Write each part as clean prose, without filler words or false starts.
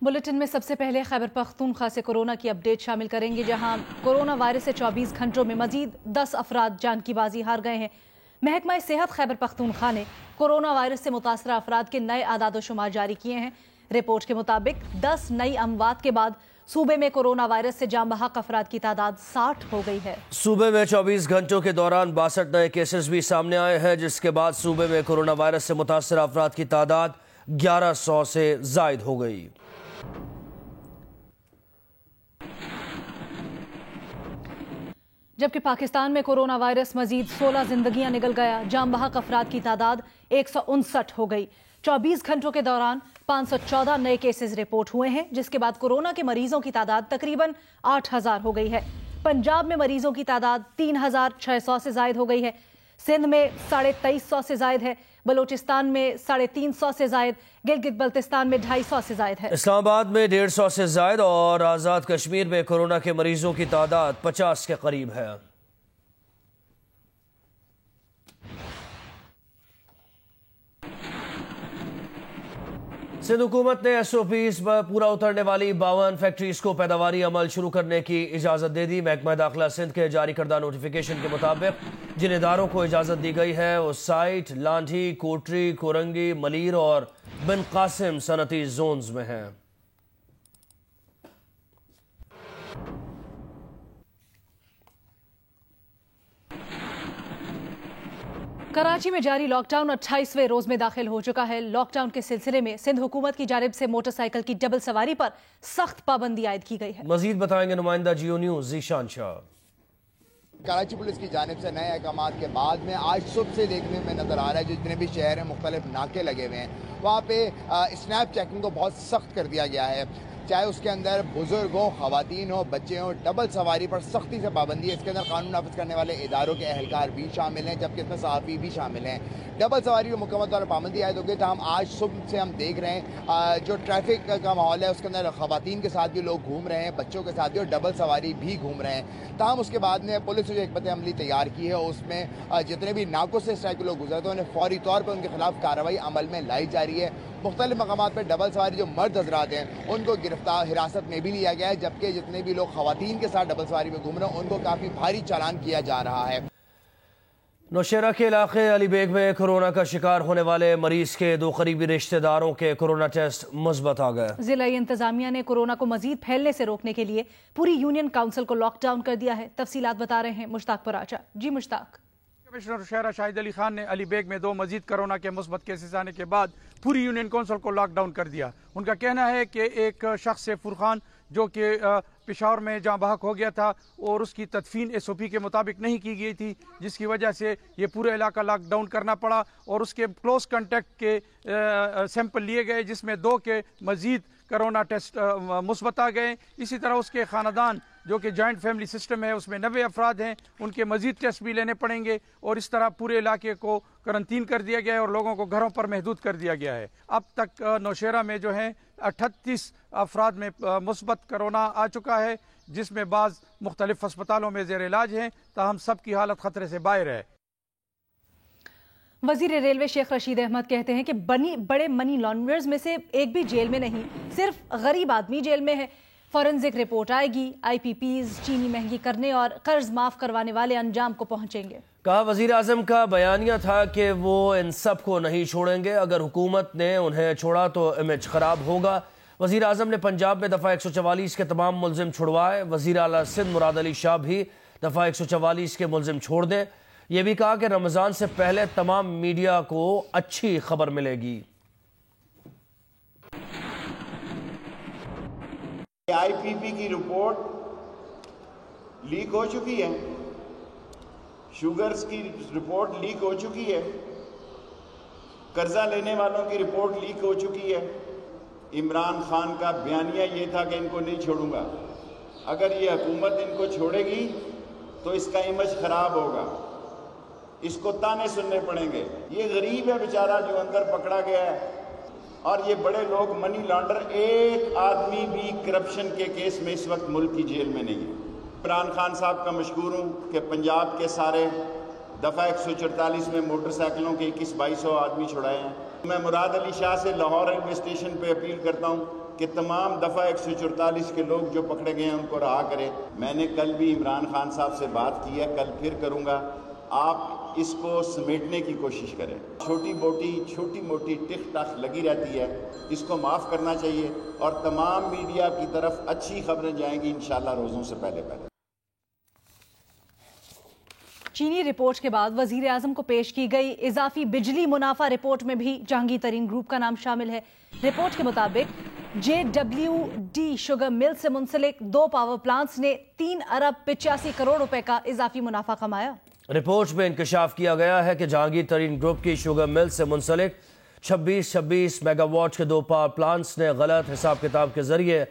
Bulletin में सबसे पहले खैबर पख्तूनख्वा से कोरोना की अपडेट शामिल करेंगे, जहां कोरोना वायरस से 24 घंटों में मजीद 10 अफराद जान की बाजी हार गए हैं। महकमा सेहत खैबर पख्तूनख्वा ने कोरोना वायरस से मुतासरा अफराद के नए आदादोशुमार जारी किए हैं। रिपोर्ट के मुताबिक 10 नई अमवात के बाद सूबे में कोरोना वायरस से जाम बहक अफराद की तादाद 60 हो गई है। सूबे में 24 घंटों के दौरान 62 नए केसेस भी सामने आए हैं, जिसके बाद सूबे में कोरोना वायरस से मुतासरा अफराद की तादाद 1100 से जायद हो गई। जबकि पाकिस्तान में कोरोना वायरस मजीद 16 जिंदगियां निगल गया। जाम बहक अफराद की तादाद 159 हो गई। 24 घंटों के दौरान 514 नए केसेस रिपोर्ट हुए हैं, जिसके बाद कोरोना के मरीजों की तादाद तकरीबन 8000 हो गई है। पंजाब में मरीजों की तादाद 3600 से जायद हो गई है। सिंध में 2350 से जायद है। बलोचिस्तान में 350 से जायद, गिलगित बल्तिस्तान में 250 से जायद है। इस्लामाबाद में 150 से जायद और आज़ाद कश्मीर में कोरोना के मरीजों की तादाद 50 के करीब है। सिंध हुकूमत ने SOPs पर पूरा उतरने वाली 52 फैक्ट्रीज को पैदावारी अमल शुरू करने की इजाज़त दे दी। महकमा दाखिला सिंध के जारी करदा नोटिफिकेशन के मुताबिक जिन इदारों को इजाज़त दी गई है वो साइट, लांठी, कोटरी, कोरंगी, मलीर और बिन कासिम सनती जोन्स में हैं। कराची में जारी लॉकडाउन 28वें रोज में दाखिल हो चुका है। लॉकडाउन के सिलसिले में सिंध हुकूमत की जानिब से मोटरसाइकिल की डबल सवारी पर सख्त पाबंदी आयद की गई है। मजीद बताएंगे नुमाइंदा जियो न्यूज़ जीशान शाह। कराची पुलिस की जानिब से नए अहकामात के बाद में आज सुबह से देखने में नजर आ रहा है, जितने भी शहर हैं मुख्तलिफ नाके लगे हुए हैं, वहाँ पे स्नैप चेकिंग को बहुत सख्त कर दिया गया है। चाहे उसके अंदर बुजुर्ग हो, खवातीन हो, बच्चे हो, डबल सवारी पर सख्ती से पाबंदी है। इसके अंदर कानून नाफिज करने वाले इदारों के अहलकार भी शामिल हैं, जबकि इसमें सहाफ़ी भी शामिल हैं। डबल सवारी को मुकम्मल तौर पर पाबंदी आयद हो गई। हम आज सुबह से हम देख रहे हैं जो ट्रैफिक का माहौल है, उसके अंदर खवातीन के साथ भी लोग घूम रहे हैं, बच्चों के साथ भी, और डबल सवारी भी घूम रहे हैं। ताहम उसके बाद में पुलिस ने जो हिकमत अमली तैयार की है, उसमें जितने भी नाकों से इस टाइप के लोग गुजरते हैं उन्हें फौरी तौर पर उनके खिलाफ कार्रवाई अमल में लाई जा रही है। मुख्तलिफ मकामात पर डबल सवारी जो मर्द हजरात हैं उनको गिरफ्तार हिरासत में भी लिया गया है, जबकि जितने भी लोग खवातीन के साथ डबल सवारी में घूम रहे हैं उनको काफ़ी भारी चालान किया जा रहा है। नौशेरा के इलाके अलीबेग में कोरोना का शिकार होने वाले मरीज के 2 करीबी रिश्तेदारों के कोरोना टेस्ट मुस्बत आ गए। जिला इंतजामिया ने कोरोना को मजीद फैलने से रोकने के लिए पूरी यूनियन काउंसिल को लॉकडाउन कर दिया है। तफसीलात बता रहे हैं मुश्ताक पराचा। जी मुश्ताक। कमिश्नर शहरा शाहिद अली खान ने अलीबेग में 2 मजीद कोरोना के मुस्बत केसेस आने के बाद पूरी यूनियन काउंसिल को लॉकडाउन कर दिया। उनका कहना है कि एक शख्स से फुरखान जो कि पेशावर में जहाँ बहक हो गया था और उसकी तदफीन SOP के मुताबिक नहीं की गई थी, जिसकी वजह से ये पूरा इलाका लॉकडाउन करना पड़ा और उसके क्लोज कॉन्टेक्ट के सैंपल लिए गए, जिसमें 2 के मजीद कोरोना टेस्ट मुस्बत आ गए। इसी तरह उसके ख़ानदान जो कि जॉइंट फैमिली सिस्टम है उसमें 90 अफराद हैं, उनके मजीद टेस्ट भी लेने पड़ेंगे और इस तरह पूरे इलाके को करंटीन कर दिया गया है और लोगों को घरों पर महदूद कर दिया गया है। अब तक नौशेरा में जो है 38 अफराद में मुस्बत कोरोना आ चुका है, जिसमें बाज़ मुख्तलिफ अस्पतालों में ज़ेर इलाज हैं, ताहम सब की हालत खतरे से बाहर है। वजीर रेलवे शेख रशीद अहमद कहते हैं कि बड़े मनी लॉन्ड्रर्स में से एक भी जेल में नहीं, सिर्फ गरीब आदमी जेल में है। फॉरेंसिक रिपोर्ट आएगी, IPPs चीनी महंगी करने और कर्ज माफ करवाने वाले अंजाम को पहुंचेंगे। कहा वजीर आजम का बयानिया था कि वो इन सब को नहीं छोड़ेंगे, अगर हुकूमत ने उन्हें छोड़ा तो इमेज खराब होगा। वजीर आजम ने पंजाब में दफ़ा 144 के तमाम मुलजिम छुड़वाए। वजीर आला सिंध मुराद अली शाह भी दफ़ा 144 के मुलजिम छोड़ दें। यह भी कहा कि रमज़ान से पहले तमाम मीडिया को अच्छी खबर मिलेगी। IPP की रिपोर्ट लीक हो चुकी है, शुगर्स की रिपोर्ट लीक हो चुकी है, कर्जा लेने वालों की रिपोर्ट लीक हो चुकी है। इमरान खान का बयानिया ये था कि इनको नहीं छोड़ूंगा, अगर ये हुकूमत इनको छोड़ेगी तो इसका इमेज खराब होगा, इसको ताने सुनने पड़ेंगे। ये गरीब है बेचारा जो अंदर पकड़ा गया है, और ये बड़े लोग मनी लॉन्डर, एक आदमी भी करप्शन के केस में इस वक्त मुल्क की जेल में नहीं है। इमरान खान साहब का मशकूर हूँ कि पंजाब के सारे दफ़ा 144 में मोटरसाइकिलों के 21-2200 आदमी छुड़ाए हैं। मैं मुराद अली शाह से लाहौर रेलवे स्टेशन पे अपील करता हूँ कि तमाम दफ़ा 144 के लोग जो पकड़े गए हैं उनको रहा करें। मैंने कल भी इमरान खान साहब से बात की है, कल फिर करूँगा। आप इसको समेटने की कोशिश करें। छोटी मोटी टिक टाक लगी रहती है, इसको माफ़ करना चाहिए और तमाम मीडिया की तरफ अच्छी खबरें जाएंगी इंशाल्लाह रोज़ों से पहले। चीनी रिपोर्ट के बाद वजीर आजम को पेश की गई इजाफी बिजली मुनाफा रिपोर्ट में भी जहांगीर तरीन ग्रुप का नाम शामिल है। रिपोर्ट के मुताबिक JWD शुगर मिल से मुंसलिक 2 पावर प्लांट्स ने 3 अरब 85 करोड़ रुपए का इजाफी मुनाफा कमाया। रिपोर्ट में इंकशाफ किया गया है कि जहांगीर तरीन ग्रुप की शुगर मिल से मुंसलिक 26 मेगावाट के 2 पावर प्लांट्स ने गलत हिसाब किताब के जरिए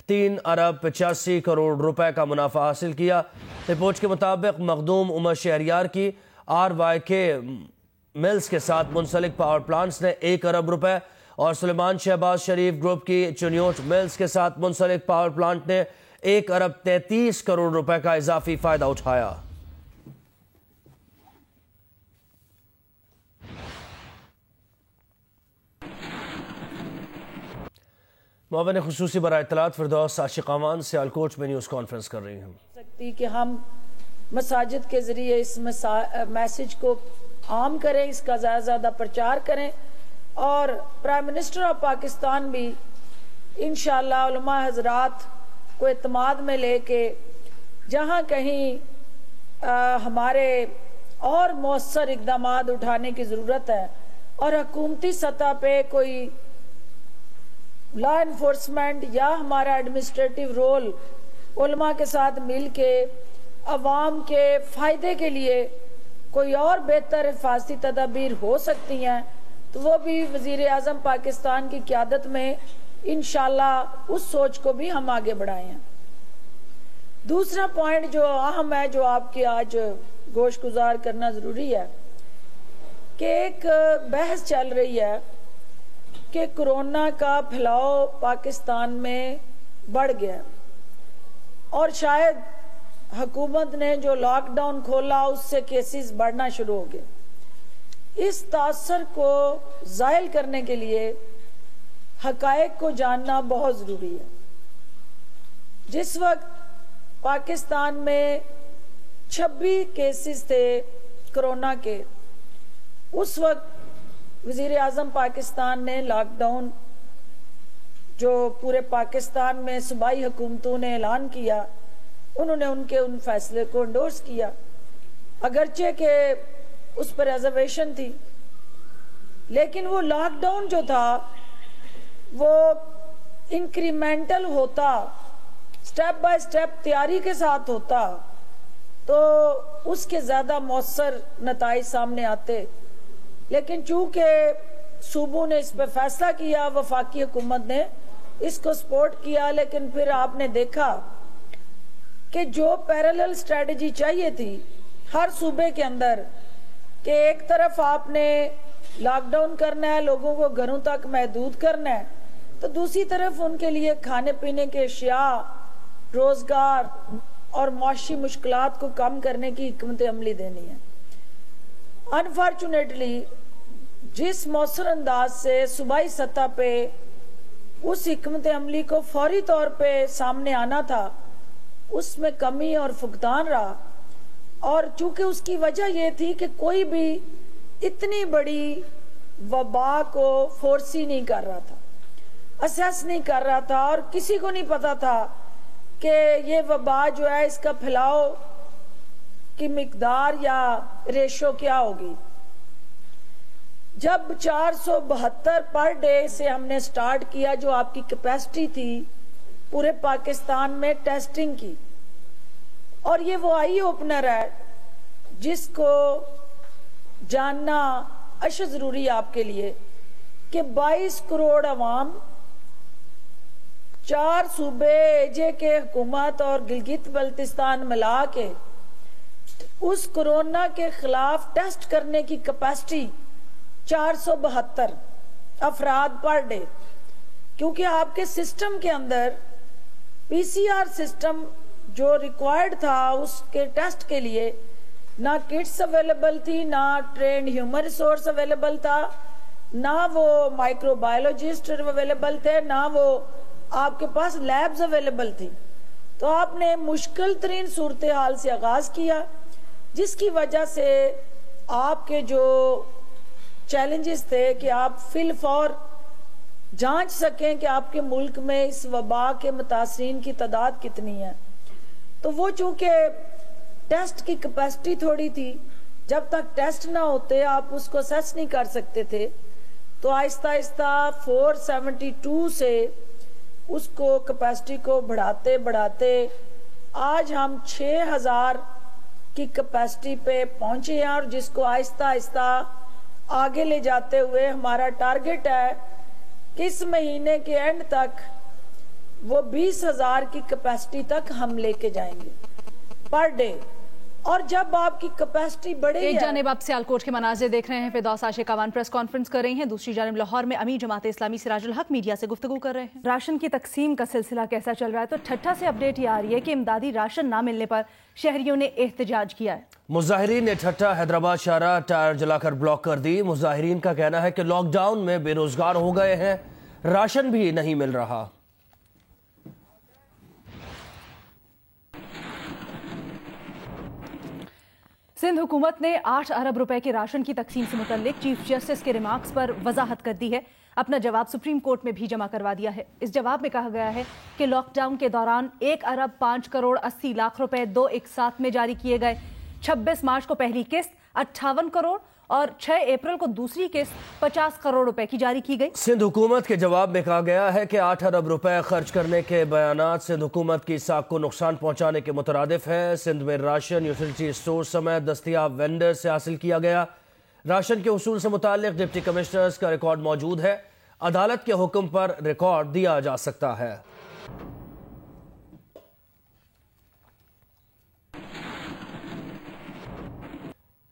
3 अरब 85 करोड़ रुपए का मुनाफा हासिल किया। रिपोर्ट के मुताबिक मखदूम उमर शहरियार की RYK मिल्स के साथ मुंसलिक पावर प्लांट्स ने 1 अरब रुपए और सुलेमान शहबाज शरीफ ग्रुप की चुनियोट मिल्स के साथ मुंसलिक पावर प्लांट ने 1 अरब 33 करोड़ रुपए का इजाफी फायदा उठाया। मुआविन खुसूसी बराए इत्तलात फिरदौस आशिकावान सियालकोट में न्यूज़ कॉन्फ्रेंस कर रही हूँ कि हम मसाजिद के ज़रिए इस मैसेज को आम करें, इसका ज़्यादा से ज़्यादा प्रचार करें और प्राइम मिनिस्टर ऑफ पाकिस्तान भी इंशाअल्लाह उलमा हजरात को एतमाद में लेके जहाँ कहीं हमारे और मौसर इक़दामात उठाने की ज़रूरत है और हुकूमती सतह पे कोई लॉ इन्फोर्समेंट या हमारा एडमिनिस्ट्रेटिव रोल उलमा के साथ मिल के अवाम के फ़ायदे के लिए कोई और बेहतर हिफाजती तदाबीर हो सकती हैं तो वो भी वज़ीर आज़म पाकिस्तान की क़यादत में इंशाअल्लाह उस सोच को भी हम आगे बढ़ाए हैं। दूसरा पॉइंट जो अहम है, जो आपके आज गोश गुजार करना ज़रूरी है कि एक बहस चल रही है कि कोरोना का फैलाव पाकिस्तान में बढ़ गया और शायद हुकूमत ने जो लॉकडाउन खोला उससे केसेस बढ़ना शुरू हो गए। इस तासर को ज़ाहिल करने के लिए हकायक को जानना बहुत ज़रूरी है। जिस वक्त पाकिस्तान में 26 केसेस थे कोरोना के, उस वक्त वज़ीर आज़म पाकिस्तान ने लॉकडाउन जो पूरे पाकिस्तान में सूबाई हुकूमतों ने ऐलान किया, उन्होंने उन फैसले को एंडोर्स किया, अगरचे के उस पर रिजर्वेशन थी, लेकिन वो लॉकडाउन जो था वो इंक्रीमेंटल होता, स्टेप बाय स्टेप तैयारी के साथ होता तो उसके ज़्यादा मौसर नताइज सामने आते। लेकिन चूंकि सूबों ने इस पर फैसला किया, वफाकी हुकूमत ने इसको सपोर्ट किया, लेकिन फिर आपने देखा कि जो पैरेलल स्ट्रेटजी चाहिए थी हर सूबे के अंदर कि एक तरफ आपने लॉकडाउन करना है, लोगों को घरों तक महदूद करना है, तो दूसरी तरफ उनके लिए खाने पीने के अशिया, रोजगार और माशी मुश्किलात को कम करने की हिकमत अमली देनी है। अनफॉर्चुनेटली जिस मौसर अंदाज से सूबाई सतह पे उस हिकमत अमली को फौरी तौर पे सामने आना था, उसमें कमी और फुकदान रहा। और चूंकि उसकी वजह यह थी कि कोई भी इतनी बड़ी वबा को फोर्सी नहीं कर रहा था, असेस नहीं कर रहा था, और किसी को नहीं पता था कि ये वबा जो है इसका फैलाव की मिकदार या रेशो क्या होगी। जब 472 पर डे से हमने स्टार्ट किया, जो आपकी कैपेसिटी थी पूरे पाकिस्तान में टेस्टिंग की, और ये वो आई ओपनर है जिसको जानना अशद जरूरी है आपके लिए कि 22 करोड़ अवाम, 4 सूबे एजे के हुकूमत और गिलगित बल्तिस्तान मिला के उस कोरोना के खिलाफ टेस्ट करने की कैपेसिटी 472 अफराद पर डे। क्योंकि आपके सिस्टम के अंदर PCR सिस्टम जो रिक्वायर्ड था उसके टेस्ट के लिए ना किट्स अवेलेबल थी, ना ट्रेंड ह्यूमन रिसोर्स अवेलेबल था, ना वो माइक्रोबायोलॉजिस्ट अवेलेबल थे, ना वो आपके पास लैब्स अवेलेबल थी, तो आपने मुश्किल तरीन सूरत हाल से आगाज किया, जिसकी वजह से आपके जो चैलेंजेस थे कि आप फिलफौर जांच सकें कि आपके मुल्क में इस वबा के मुतासरीन की तादाद कितनी है। तो वो चूंकि टेस्ट की कैपेसिटी थोड़ी थी, जब तक टेस्ट ना होते आप उसको असेस नहीं कर सकते थे, तो आहिस्ता आहिस्ता 472 से उसको कैपेसिटी को बढ़ाते बढ़ाते आज हम 6000 की कैपेसिटी पे पहुंचे हैं, और जिसको आहिस्ता आहिस्ता आगे ले जाते हुए हमारा टारगेट है कि इस महीने के एंड तक वो 20,000 की कैपेसिटी तक हम लेके जाएंगे पर डे। और जब आपकी कैपेसिटी बढ़ेगी, एक जानिब आप सियालकोट के मनाजिर देख रहे हैं, फिरदौस आशिकावान प्रेस कॉन्फ्रेंस कर रही हैं, दूसरी जानिब लाहौर में अमीर जमात इस्लामी सिराजुल हक मीडिया से गुफ्तगू कर रहे हैं। राशन की तकसीम का सिलसिला कैसा चल रहा है? तो ठट्ठा से अपडेट ये आ रही है कि इमदादी राशन ना मिलने पर शहरियों ने एहतजाज किया है। मुजाहिरीन ने ठट्ठा हैदराबाद शाहरा टायर जलाकर ब्लॉक कर दी। मुजाहिरीन का कहना है कि लॉकडाउन में बेरोजगार हो गए हैं, राशन भी नहीं मिल रहा। सिंध हुकूमत ने 8 अरब रुपए के राशन की तकसीम से मुतल्लिक चीफ जस्टिस के रिमार्क्स पर वजाहत कर दी है। अपना जवाब सुप्रीम कोर्ट में भी जमा करवा दिया है। इस जवाब में कहा गया है कि लॉकडाउन के दौरान 1 अरब 5 करोड़ 80 लाख रुपए 2 एक साथ में जारी किए गए। 26 मार्च को पहली किस्त 58 करोड़ और 6 अप्रैल को दूसरी किस्त 50 करोड़ रुपए की जारी की गई। सिंध हुकूमत के जवाब में कहा गया है कि 8 अरब रुपए खर्च करने के बयानात सिंध हुकूमत की साख को नुकसान पहुंचाने के मुतरादिफ है। सिंध में राशन यूटिलिटी स्टोर समेत दस्तियाब वेंडर से हासिल किया गया राशन के उसूल से मुताल्लिक डिप्टी कमिश्नर्स का रिकॉर्ड मौजूद है। अदालत के हुक्म पर रिकॉर्ड दिया जा सकता है।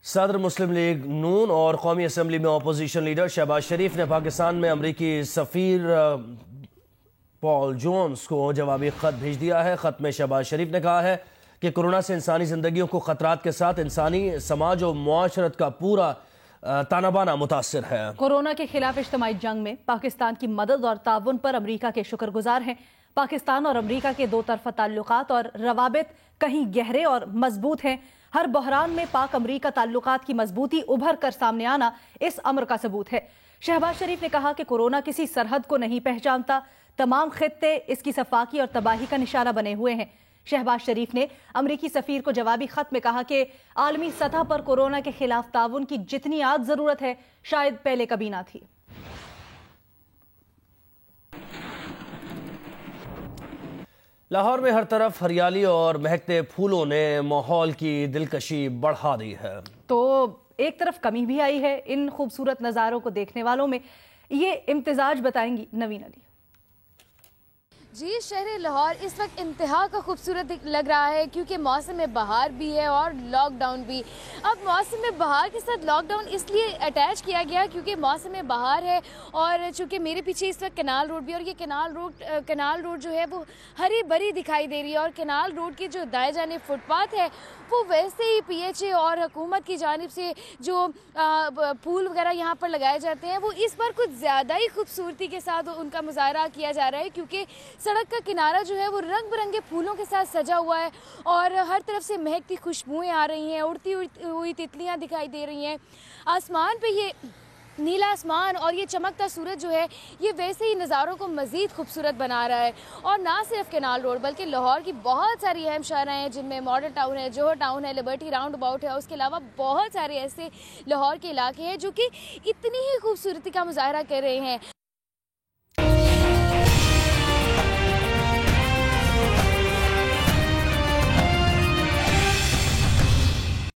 सदर मुस्लिम लीग नून और कौमी असम्बली में अपोजिशन लीडर शहबाज शरीफ ने पाकिस्तान में अमरीकी सफीर पॉल जोन्स को जवाबी खत भेज दिया है। खत में शहबाज शरीफ ने कहा है कि कोरोना से इंसानी जिंदगियों को खतरात के साथ इंसानी समाज और मुआशरत का पूरा तानाबाना मुतासिर है। कोरोना के खिलाफ इज्तिमाई जंग में पाकिस्तान की मदद और ताउन पर अमरीका के शुक्रगुजार हैं। पाकिस्तान और अमरीका के दो तरफा ताल्लुकात और रवाबित कहीं गहरे और मजबूत हैं। हर बहरान में पाक अमरीका ताल्लुकात की मजबूती उभर कर सामने आना इस अमर का सबूत है। शहबाज शरीफ ने कहा कि कोरोना किसी सरहद को नहीं पहचानता, तमाम खित्ते इसकी सफाकी और तबाही का निशाना बने हुए हैं। शहबाज शरीफ ने अमरीकी सफीर को जवाबी खत में कहा कि आलमी सतह पर कोरोना के खिलाफ ताउन की जितनी आज जरूरत है शायद पहले कभी ना थी। लाहौर में हर तरफ हरियाली और महकते फूलों ने माहौल की दिलकशी बढ़ा दी है। तो एक तरफ कमी भी आई है इन खूबसूरत नज़ारों को देखने वालों में। ये इम्तिजाज बताएंगी नवीन अली। जी, शहर लाहौर इस वक्त इंतहा का खूबसूरत लग रहा है क्योंकि मौसम बहार भी है और लॉकडाउन भी। अब मौसम बहार के साथ लॉकडाउन इसलिए अटैच किया गया क्योंकि मौसम बहार है और चूँकि मेरे पीछे इस वक्त कनाल रोड भी, और ये कनाल रोड जो है वो हरी भरी दिखाई दे रही है। और कनाल रोड के जो दाएं जाने फुटपाथ है वो वैसे ही PHA और हुकूमत की जानिब से जो फूल वगैरह यहाँ पर लगाए जाते हैं वो इस बार कुछ ज़्यादा ही खूबसूरती के साथ उनका मुजाहरा किया जा रहा है क्योंकि सड़क का किनारा जो है वो रंग बिरंगे फूलों के साथ सजा हुआ है और हर तरफ से महकती खुशबुएं आ रही हैं, उड़ती हुई तितलियां दिखाई दे रही हैं। आसमान पे ये नीला आसमान और ये चमकता सूरज जो है ये वैसे ही नज़ारों को मज़ीद खूबसूरत बना रहा है। और ना सिर्फ कैनाल रोड बल्कि लाहौर की बहुत सारी अहम शाहराएँ हैं जिनमें मॉडल टाउन है, जोहर टाउन है, लिबर्टी राउंड अबाउट है। उसके अलावा बहुत सारे ऐसे लाहौर के इलाके हैं जो कि इतनी ही खूबसूरती का मुजाहरा कर रहे हैं।